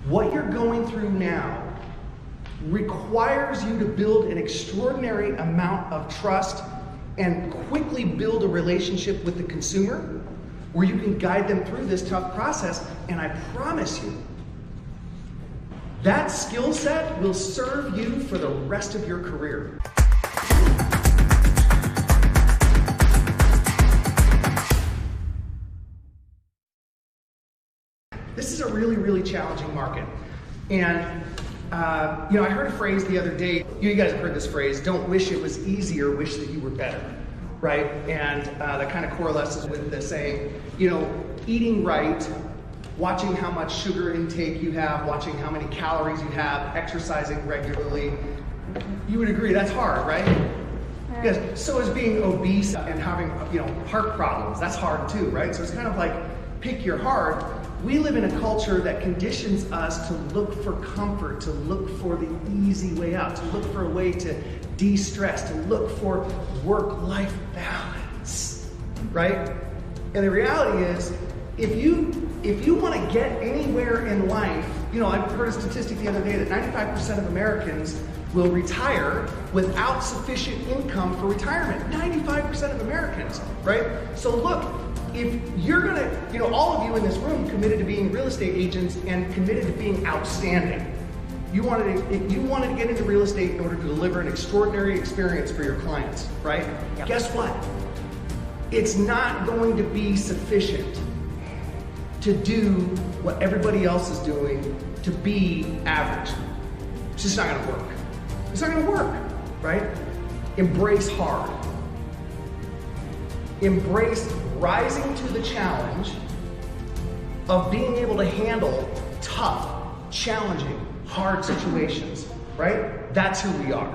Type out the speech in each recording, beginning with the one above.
What you're going through now requires you to build an extraordinary amount of trust and quickly build a relationship with the consumer where you can guide them through this tough process. And I promise you, that skill set will serve you for the rest of your career. This is a really, really challenging market. And I heard a phrase the other day. You guys have heard this phrase, don't wish it was easier, wish that you were better, right? And that kind of correlates with the saying, eating right, watching how much sugar intake you have, watching how many calories you have, exercising regularly. You would agree that's hard, right? Because so is being obese and having heart problems. That's hard too, right? So it's kind of like pick your heart. We live in a culture that conditions us to look for comfort, to look for the easy way out, to look for a way to de-stress, to look for work-life balance, right? And the reality is, if you want to get anywhere in life, I heard a statistic the other day that 95% of Americans will retire without sufficient income for retirement. 95% of Americans, right? So look, if you're gonna, all of you in this room committed to being real estate agents and committed to being outstanding. You wanted to get into real estate in order to deliver an extraordinary experience for your clients, right? Yep. Guess what? It's not going to be sufficient to do what everybody else is doing to be average. It's just not gonna work. It's not gonna work, right? Embrace hard. Embrace rising to the challenge of being able to handle tough, challenging, hard situations, right? That's who we are.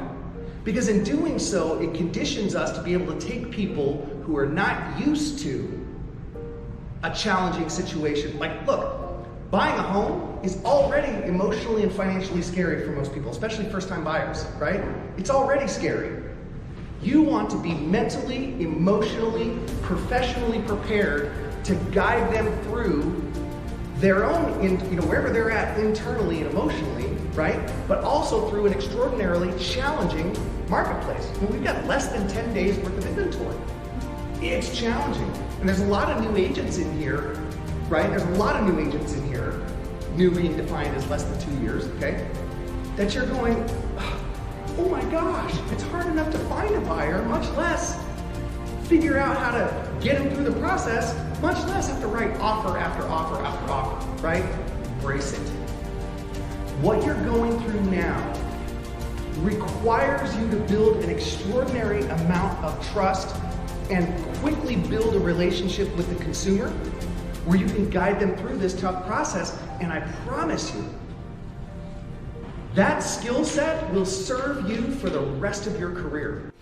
Because in doing so, it conditions us to be able to take people who are not used to a challenging situation. Like, look, buying a home is already emotionally and financially scary for most people, especially first-time buyers, right? It's already scary. You want to be mentally, emotionally, professionally prepared to guide them through their own, wherever they're at internally and emotionally, right? But also through an extraordinarily challenging marketplace. We've got less than 10 days worth of inventory. It's challenging. And there's a lot of new agents in here, right? There's a lot of new agents in here, new being defined as less than 2 years, okay? That you're going, oh my gosh, it's hard enough to find a buyer, much less figure out how to get them through the process, much less have to write offer after offer after offer, right? Embrace it. What you're going through now requires you to build an extraordinary amount of trust and quickly build a relationship with the consumer where you can guide them through this tough process. And I promise you, that skill set will serve you for the rest of your career.